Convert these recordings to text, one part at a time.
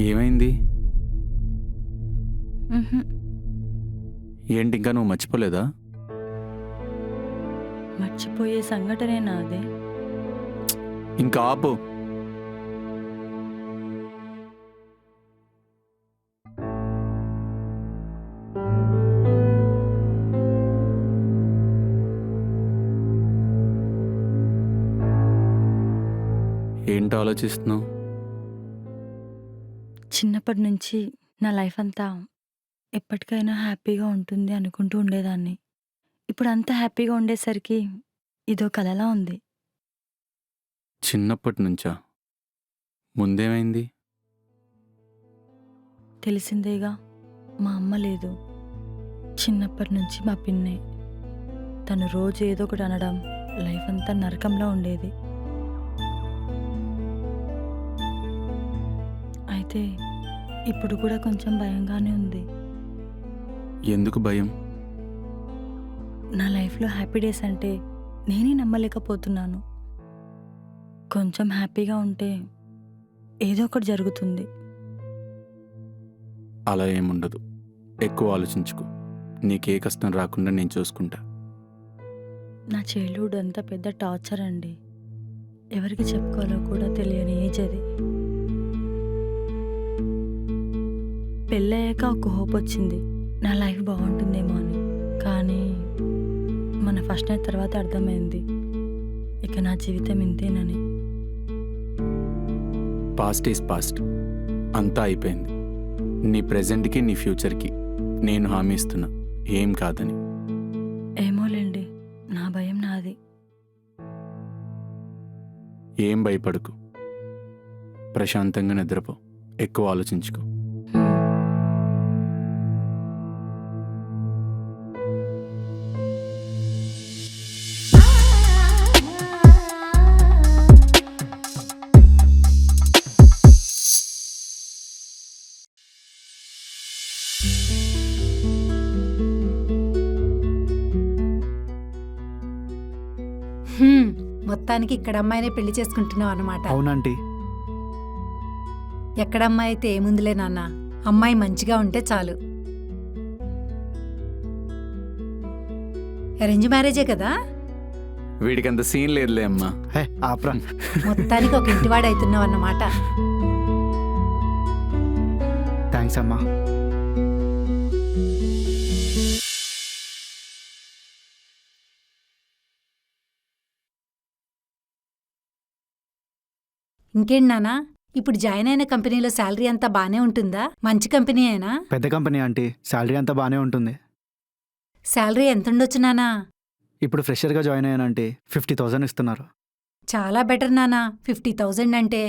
ఏమైంది? ఉహుం. ఏంటి ఇంకా నువ్వు మర్చిపోలేదా? మర్చిపోయే సంఘటనేనా అదే? ఇంకా ఆపు. ఏంటి ఆలోచిస్తున్నావు? చిన్నప్పటి నుంచి నా లైఫ్ అంతా ఎప్పటికైనా హ్యాపీగా ఉంటుంది అనుకుంటూ ఉండేదాన్ని. ఇప్పుడు అంతా హ్యాపీగా ఉండేసరికి ఇదో కలలా ఉంది. చిన్నప్పటి నుంచా? ముందేమైంది? తెలిసిందేగా, మా అమ్మ లేదు. చిన్నప్పటి నుంచి మా పిన్నే. తను రోజు ఏదో ఒకటి అనడం లైఫ్ అంతా నరకంలా ఉండేది. అయితే ఇప్పుడు కూడా కొంచెం భయంగానే ఉంది. ఎందుకు భయం? నా లైఫ్లో హ్యాపీ డేస్ అంటే నేనే నమ్మలేకపోతున్నాను. కొంచెం హ్యాపీగా ఉంటే ఏదో ఒకటి జరుగుతుంది. అలా ఏముండదు. ఎక్కువ ఆలోచించుకో. నీకే కష్టం రాకుండా నేను చూసుకుంటా. నా చైల్డ్హుడ్ అంతా పెద్ద టార్చర్ అండి. ఎవరికి చెప్పుకోవాలో కూడా తెలియని ఏజ్ అది. పెళ్ళయ్యాక ఒక హోప్ వచ్చింది, నా లైఫ్ బాగుంటుందేమో అని. కానీ మన ఫస్ట్ నైట్ తర్వాత అర్థమైంది, ఇక నా జీవితం ఇంతేనని. Past is past. అంతా అయిపోయింది. నీ ప్రెజెంట్కి నీ ఫ్యూచర్కి నేను హామీ ఇస్తున్నా, ఏం కాదని. ఏమోలేండి, నా భయం నాది. ఏం భయపడకు. ప్రశాంతంగా నిద్రపో. ఎక్కువ ఆలోచించుకో. మొత్తానికి ఇక్కడ అమ్మాయినే పెళ్లి చేసుకుంటున్నావు అన్నమాట. అవునంటీ. ఎక్కడ అమ్మాయి అయితే ఏముందిలే నాన్న, అమ్మాయి మంచిగా ఉంటే చాలు. అరేంజ్ మ్యారేజే కదా? వీడికి అంత సీన్ లేదులే అమ్మా. హే ఆప్రా. మొత్తానికి ఒక ఇంటివాడు అవుతున్నావు అన్నమాట. థ్యాంక్స్ అమ్మా. ఇంకేంటి నాన్న, ఇప్పుడు జాయిన్ అయిన కంపెనీలో శాలరీ అంతా బానే ఉంటుందా? మంచి కంపెనీ అయినా? పెద్ద కంపెనీ ఆంటీ, శాలరీ అంతా బాగానే ఉంటుంది. శాలరీ ఎంత ఉండొచ్చు నానా? ఇప్పుడు ఫ్రెషర్గా జాయిన్ అయ్యానంటే 50,000 ఇస్తున్నారు. చాలా బెటర్ నానా, 50,000 అంటే.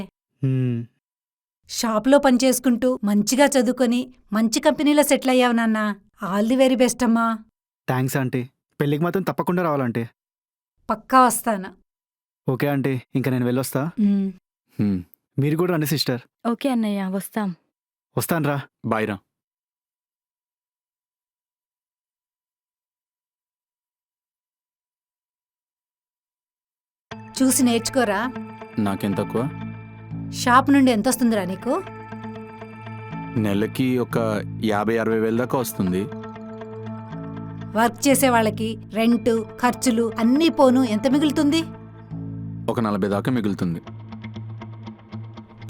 హ్మ్. షాప్లో పనిచేసుకుంటూ మంచిగా చదువుకొని మంచి కంపెనీలో సెటిల్ అయ్యావు నాన్న. ఆల్ ది వెరీ బెస్ట్ అమ్మా. Thanks aunty. పెళ్ళికి మాత్రం తప్పకుండా రావాలంటే. పక్కా వస్తాను. ఓకే ఆంటీ, ఇంకా నేను వెళ్ళొస్తా. ఉమ్. మీరు కూడా రండి సిస్టర్. ఓకే అన్నయ్య, వస్తాం. వస్తానురా. బాయ్ రా. చూసి నేర్చుకోరా. నాకేం తక్కువ? షాప్ నుండి ఎంత వస్తుందిరా నీకు? నెలకి ఒక 50-60 వేల దాకా వస్తుంది. వర్క్ చేసే వాళ్ళకి రెంటు ఖర్చులు అన్నీ పోను ఎంత మిగులుతుంది? ఒక 40 దాకా మిగులుతుంది.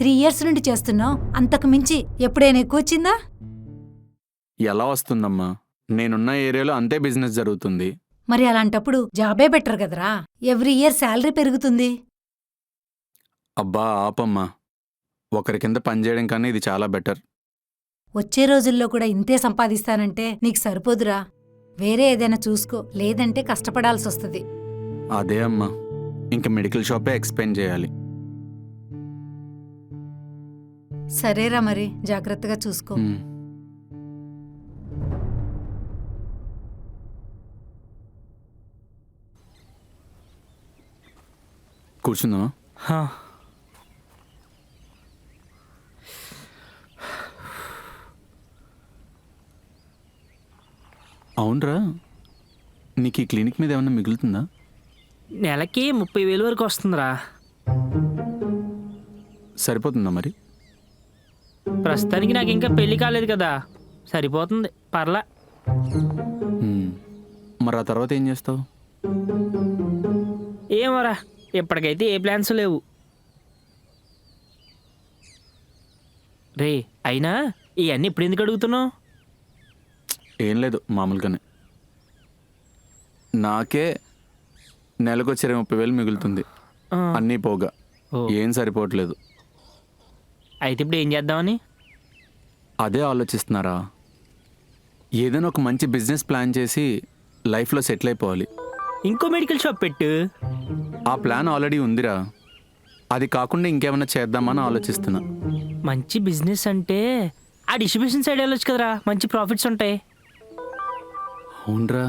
3 years నుండి చేస్తున్నావు, అంతకు మించి ఎప్పుడైనా ఎక్కువ వచ్చిందా? ఎలా వస్తుందమ్మా? నేనున్న ఏరియాలో అంతే బిజినెస్ జరుగుతుంది. మరి అలాంటప్పుడు జాబే బెటర్ కదరా. ఎవ్రీ ఇయర్ శాలరీ పెరుగుతుంది. అబ్బా ఆపమ్మా. ఒకరి కింద పనిచేయడం కన్నా ఇది చాలా బెటర్. వచ్చే రోజుల్లో కూడా ఇంతే సంపాదిస్తానంటే నీకు సరిపోదురా. వేరే ఏదైనా చూసుకో, లేదంటే కష్టపడాల్సి వస్తుంది. అదే అమ్మా, ఇంకా మెడికల్ షాపే ఎక్స్పెండ్ చేయాలి. సరేరా, మరి జాగ్రత్తగా చూసుకో. కూర్చుందామా? అవునరా, నీకు ఈ క్లినిక్ మీద ఏమన్నా మిగులుతుందా? నెలకి 30,000 వరకు వస్తుందిరా. సరిపోతుందా మరి? ప్రస్తుతానికి నాకు ఇంకా పెళ్లి కాలేదు కదా, సరిపోతుంది, పర్లా. మరి ఆ తర్వాత ఏం చేస్తావు? ఏమోరా, ఇప్పటికైతే ఏ ప్లాన్స్ లేవు. రే అయినా ఇవన్నీ ఇప్పుడు ఎందుకు అడుగుతున్నావు? ఏం లేదు, మామూలుగానే. నాకే నెలకు వచ్చే 30,000 మిగులుతుంది, అన్నీ పోగా. ఓ. ఏం సరిపోవట్లేదు. అయితే ఇప్పుడు ఏం చేద్దామని? అదే ఆలోచిస్తున్నారా? ఏదైనా ఒక మంచి బిజినెస్ ప్లాన్ చేసి లైఫ్లో సెటిల్ అయిపోవాలి. ఇంకో మెడికల్ షాప్ పెట్టు. ఆ ప్లాన్ ఆల్రెడీ ఉందిరా. అది కాకుండా ఇంకేమైనా చేద్దామని ఆలోచిస్తున్నా. మంచి బిజినెస్ అంటే ఆ డిస్ట్రిబ్యూషన్ సైడ్ వెళ్ళొచ్చు కదరా, మంచి ప్రాఫిట్స్ ఉంటాయి. అవునరా,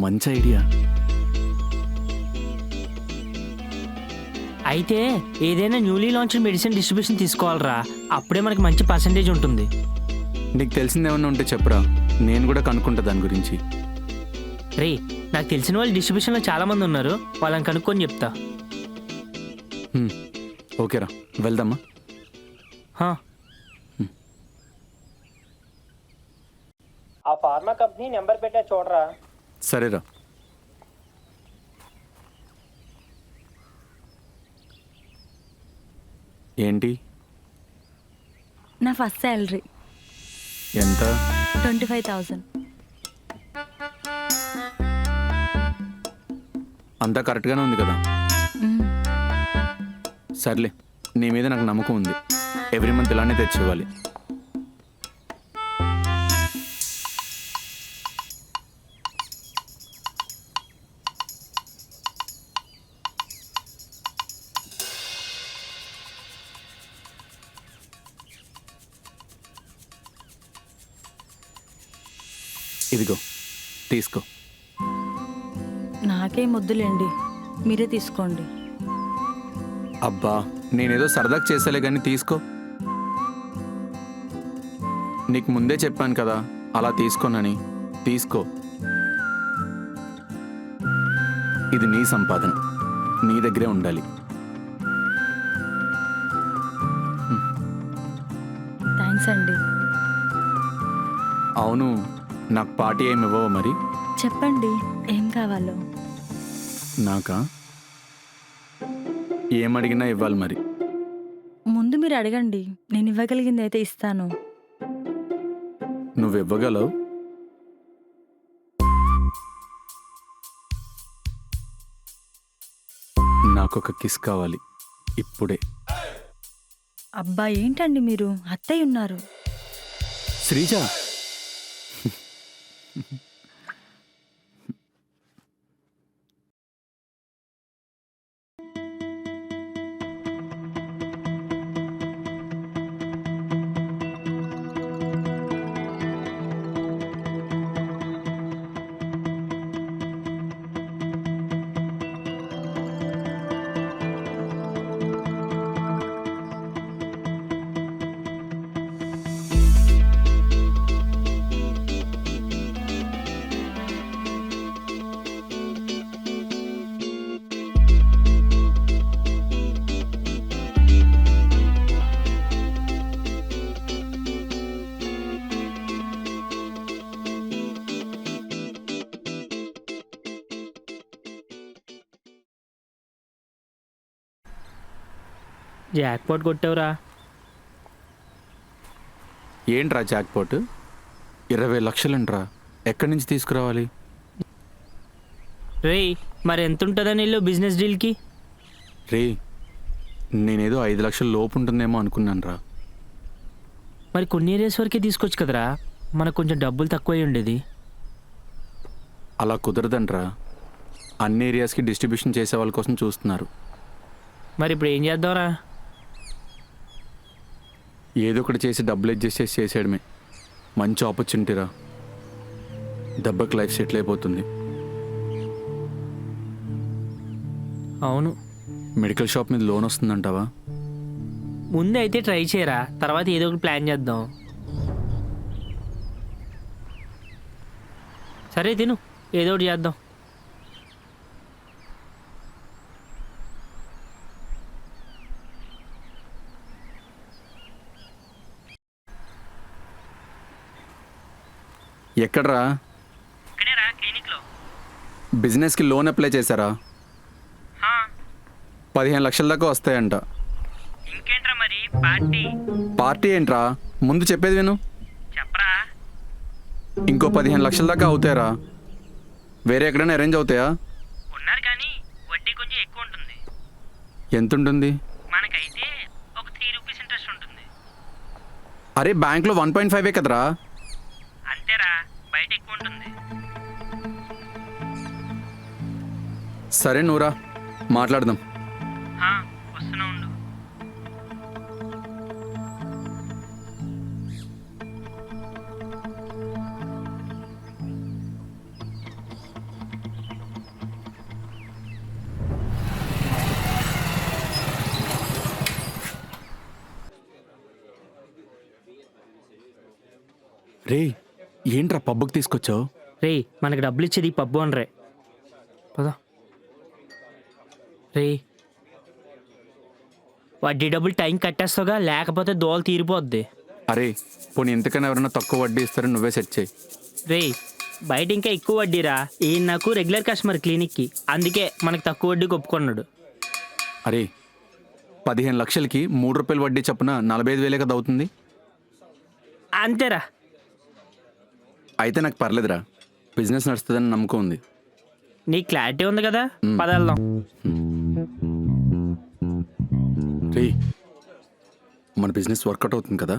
మంచి ఐడియా. అయితే ఏదైనా న్యూలీ లాంచ్ మెడిసిన్ డిస్ట్రిబ్యూషన్ తీసుకోవాలరా, అప్పుడే మనకి మంచి పర్సంటేజ్ ఉంటుంది. నీకు తెలిసిందేమన్నా ఉంటే చెప్పురా, నేను కూడా కనుక్కుంటా దాని గురించి. రే నాకు తెలిసిన వాళ్ళు డిస్ట్రిబ్యూషన్లో చాలా మంది ఉన్నారు, వాళ్ళని కనుక్కొని చెప్తా. ఓకేరా, వెళ్దామా? హా. ఆ ఫార్మా కంపెనీ నెంబర్ పెట్టా చూడరా. సరేరా. ఏంటి? నా ఫస్ట్ శాలరీ ఎంత? 25,000. అంతా కరెక్ట్గానే ఉంది కదా? సర్లే, నీ మీద నాకు నమ్మకం ఉంది. ఎవ్రీ మంత్ ఇలానే తెచ్చివ్వాలి. ఇదిగో తీసుకో. నాకేం వద్దులేండి, మీరే తీసుకోండి. అబ్బా, నేనేదో సరదాగా చేసేలే కానీ తీసుకో. నీకు ముందే చెప్పాను కదా అలా తీసుకోనని. తీసుకో. ఇది నీ సంపాదన, నీ దగ్గరే ఉండాలి. థ్యాంక్స్ అండి. అవును, నాకు పార్టీ ఏమి ఇవ్వవు మరి? చెప్పండి ఏం కావాలో. నాకా? ఏం అడిగినా ఇవ్వాలి మరి. ముందు మీరు అడగండి, నేను ఇవ్వగలిగింది అయితే ఇస్తాను. నువ్వు ఇవ్వగలవు. నాకొక కిస్ కావాలి ఇప్పుడే. అబ్బా ఏంటండి మీరు, అత్తయ్య ఉన్నారు. శ్రీజ, జాక్ పాట్ కొట్టావురా. ఏంట్రా జాక్పాట్? 20 లక్షలంట్రా, ఎక్కడి నుంచి తీసుకురావాలి? రే మరి ఎంత ఉంటుందని వెళ్ళు బిజినెస్ డీల్కి? రే, నేనేదో 5 లక్షల లోపు ఉంటుందేమో అనుకున్నాను రా. మరి కొన్ని ఏరియాస్ వరకే తీసుకోవచ్చు కదరా, మనకు కొంచెం డబ్బులు తక్కువై ఉండేది. అలా కుదరదంట్రా, అన్ని ఏరియాస్కి డిస్ట్రిబ్యూషన్ చేసే వాళ్ళ కోసం చూస్తున్నారు. మరి ఇప్పుడు ఏం చేద్దాంరా? ఏదో ఒకటి చేసి డబ్బులు అడ్జస్ట్ చేసి చేసేయడమే. మంచి ఆపర్చునిటీరా, దెబ్బకి లైఫ్ సెటిల్ అయిపోతుంది. అవును, మెడికల్ షాప్ మీద లోన్ వస్తుందంటావా? ముందు అయితే ట్రై చేయరా, తర్వాత ఏదో ఒకటి ప్లాన్ చేద్దాం. సరే తిను, ఏదో ఒకటి చేద్దాం. ఎక్కడ్రా? ఇక్కడేరా క్లినిక్లో. బిజినెస్కి లోన్ అప్లై చేశారా? 15 లక్షల దాకా వస్తాయంట. ఇంకేంట్రా మరి పార్టీ? పార్టీ ఏంట్రా, ముందు చెప్పేది విను. చెప్పరా. ఇంకో 15 లక్షల దాకా అవుతాయరా. వేరే ఎక్కడైనా అరేంజ్ అవుతాయా? ఉన్నారు కానీ వడ్డీ కొంచెం ఎక్కువ ఉంటుంది. ఎంత ఉంటుంది? మనకైతే ఒక 3 రూపీస్ ఇంట్రెస్ట్ ఉంటుంది. అరే బ్యాంక్లో 1.5 కదరా. అంతేరా, బయట ఎక్కువ ఉంటుంది. సరే నూరా, మాట్లాడదాం. వస్తున్నా ఉండు. రే ఏంట్రా పబ్బుకి తీసుకొచ్చావు? రే మనకి డబ్బులు ఇచ్చేది ఈ పబ్బు అనరే. పదా రే, వడ్డీ డబ్బులు టైం కట్టేస్తావుగా, లేకపోతే దోలు తీరిపోద్ది. అరే పోనీ ఎంతకైనా ఎవరైనా తక్కువ వడ్డీ ఇస్తారని నువ్వే సెట్ చేయి. రే బయట ఇంకా ఎక్కువ వడ్డీరా. ఈయన నాకు రెగ్యులర్ కస్టమర్ క్లినిక్కి, అందుకే మనకి తక్కువ వడ్డీకి ఒప్పుకున్నాడు. అరే 15 లక్షలకి 3 రూపాయలు వడ్డీ చొప్పున 45,000 కదా అవుతుంది. అంతేరా. అయితే నాకు పర్లేదురా, బిజినెస్ నడుస్తుందని నమ్మకం ఉంది. నీ క్లారిటీ ఉంది కదా, పదెళ్దాం. రే మన బిజినెస్ వర్కౌట్ అవుతుంది కదా?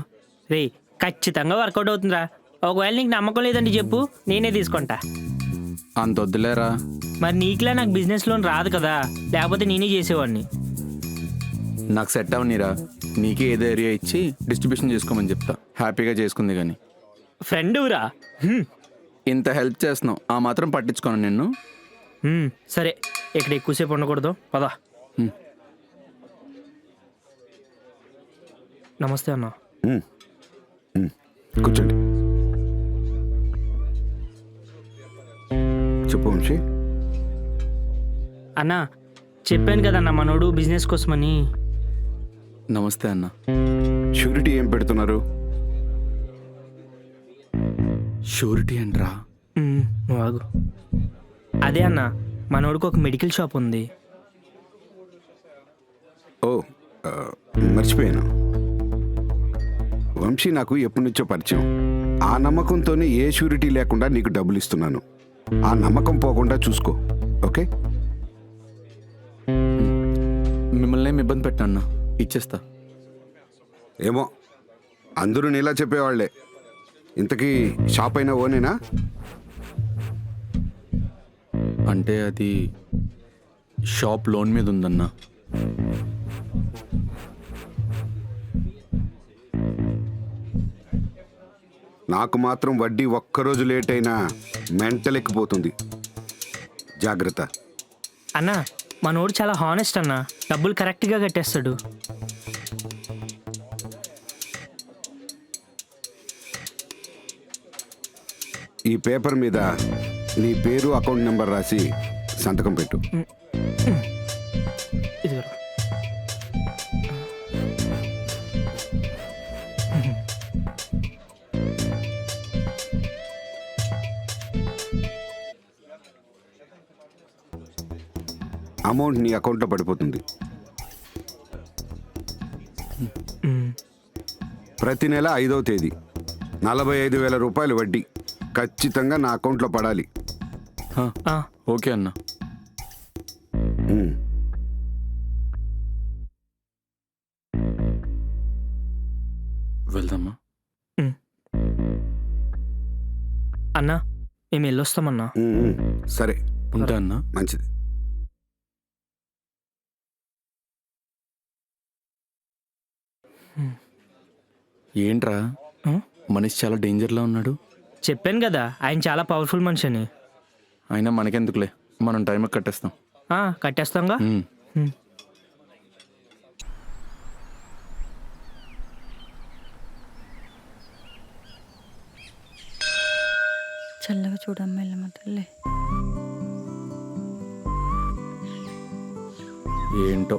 రే ఖచ్చితంగా వర్కౌట్ అవుతుందిరా. ఒకవేళ నీకు నమ్మకం లేదండి చెప్పు, నేనే తీసుకుంటా. అంత వద్దులేరా. మరి నీకులా నాకు బిజినెస్ లోన్ రాదు కదా, లేకపోతే నేనే చేసేవాడిని. నాకు సెట్ అవనీరా, నీకే ఏదో ఏరియా ఇచ్చి డిస్ట్రిబ్యూషన్ చేసుకోమని చెప్తా, హ్యాపీగా చేసుకుంది. కానీ ఫ్రెండ్ రా. ఇంత హెల్ప్ చేస్తున్నావు, ఆ మాత్రం పట్టించుకోను నిన్ను. సరే, ఇక్కడ ఎక్కువసేపు ఉండకూడదు, పదా. నమస్తే అన్న. కూర్చోండి. చెప్పు వంశీ. అన్నా చెప్పాను కదన్న మనోడు బిజినెస్ కోసమని. నమస్తే అన్న. షూరిటీ ఏం పెడుతున్నారు? షూరిటీ అంట్రా? నువ్వు ఆగు. అదే అన్న, మనోడికి ఒక మెడికల్ షాప్ ఉంది. ఓ మర్చిపోయాను. వంశీ నాకు ఎప్పటి నుంచో పరిచయం. ఆ నమ్మకంతోనే ఏ షూరిటీ లేకుండా నీకు డబ్బులు ఇస్తున్నాను. ఆ నమ్మకం పోకుండా చూసుకో, ఓకే? మిమ్మల్ని ఏమి ఇబ్బంది పెట్టాను, ఇచ్చేస్తా. ఏమో, అందరూ నీలా చెప్పేవాళ్లే. ఇంతకీ షాప్ అయినా ఓనేనా? అంటే అది షాప్ లోన్ మీద ఉందన్నా. నాకు మాత్రం వడ్డీ ఒక్కరోజు లేట్ అయినా మెంటల్ ఎక్కిపోతుంది. జాగ్రత్త. అన్నా మనోడు చాలా హానెస్ట్ అన్న, డబ్బులు కరెక్ట్గా కట్టేస్తాడు. ఈ పేపర్ మీద నీ పేరు, అకౌంట్ నెంబర్ రాసి సంతకం పెట్టు. ఇదిగో. అమౌంట్ నీ అకౌంట్లో పడిపోతుంది. ప్రతి నెల 5వ తేదీ 45,000 రూపాయలు వడ్డీ ఖచ్చితంగా నా అకౌంట్లో పడాలి. ఓకే అన్న. వెళ్దామా? అన్నా మేము వెళ్ళొస్తామన్నా. సరే, ఉంటా అన్నా. మంచిది. ఏంట్రా మనిషి చాలా డేంజర్లో ఉన్నాడు? చెప్పాను కదా ఆయన చాలా పవర్ఫుల్ మనిషి అని. అయినా మనకెందుకులే, మనం టైంకి కట్టేస్తాం. కట్టేస్తాంగా. చల్లగా చూడమ్మ వెళ్ళమ్మ తల్లి. ఏంటో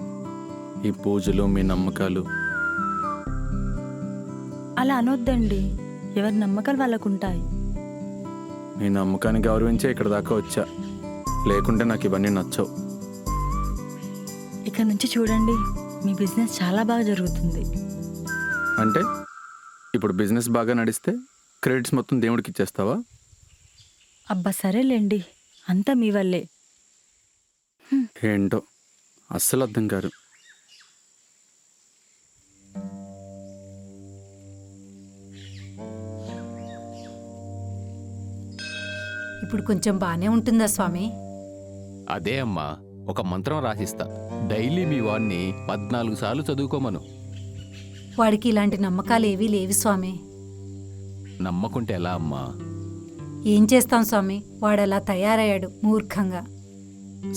ఈ పూజలు, మీ నమ్మకాలు. అలా అనొద్దండి, ఎవరి నమ్మకాలు వాళ్ళకు ఉంటాయి. నీ నమ్మకాన్ని గౌరవించే ఇక్కడ దాకా వచ్చా, లేకుంటే నాకు ఇవన్నీ నచ్చవు. ఇక్కడ నుంచి చూడండి, మీ బిజినెస్ చాలా బాగా జరుగుతుంది. అంటే ఇప్పుడు బిజినెస్ బాగా నడిస్తే క్రెడిట్స్ మొత్తం దేవుడికి ఇచ్చేస్తావా? అబ్బా సరేలేండి, అంతా మీ వల్లే. ఏంటో అస్సలు అర్థం కాదు. ఇప్పుడు కొంచెం బానే ఉంటుందా స్వామి? అదే అమ్మా, ఒక మంత్రం రాసిస్తా. డైలీ మీ వాడిని 14 సార్లు చదువుకోమను. వాడికి ఇలాంటి నమ్మకాలు ఏవీ లేవు స్వామి. నమ్మకుంటే ఎలా అమ్మా? ఏం చేస్తాం స్వామి, వాడలా తయారయ్యాడు మూర్ఖంగా.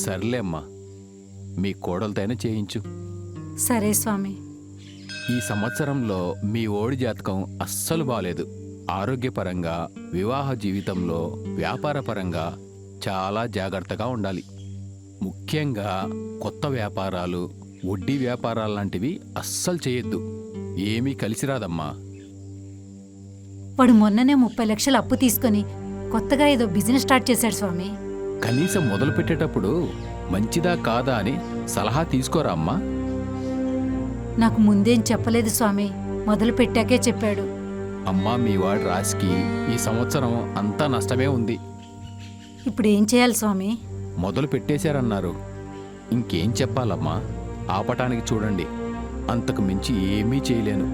సర్లే అమ్మా, మీ కోడలతోనే చేయించు. సరే స్వామి. ఈ సంవత్సరంలో మీ ఓడి జాతకం అస్సలు బాలేదు. ఆరోగ్యపరంగా, వివాహ జీవితంలో, వ్యాపారపరంగా చాలా జాగ్రత్తగా ఉండాలి. ముఖ్యంగా కొత్త వ్యాపారాలు, వడ్డీ వ్యాపారాలు లాంటివి అస్సలు చేయొద్దు. ఏమీ కలిసిరాదమ్మా. వాడు మొన్ననే 30 లక్షలు అప్పు తీసుకొని కొత్తగా ఏదో బిజినెస్ స్టార్ట్ చేశాడు స్వామి. కనీసం మొదలు పెట్టేటప్పుడు మంచిదా కాదా అని సలహా తీసుకోరా అమ్మా. నాకు ముందేం చెప్పలేదు స్వామి, మొదలు పెట్టాకే చెప్పాడు. అమ్మా, మీ వాడి రాశికి ఈ సంవత్సరం అంతా నష్టమే ఉంది. ఇప్పుడు ఏం చేయాలి స్వామి? మొదలు పెట్టేశారన్నారు, ఇంకేం చెప్పాలమ్మా? ఆపటానికి చూడండి, అంతకు మించి ఏమీ చేయలేను.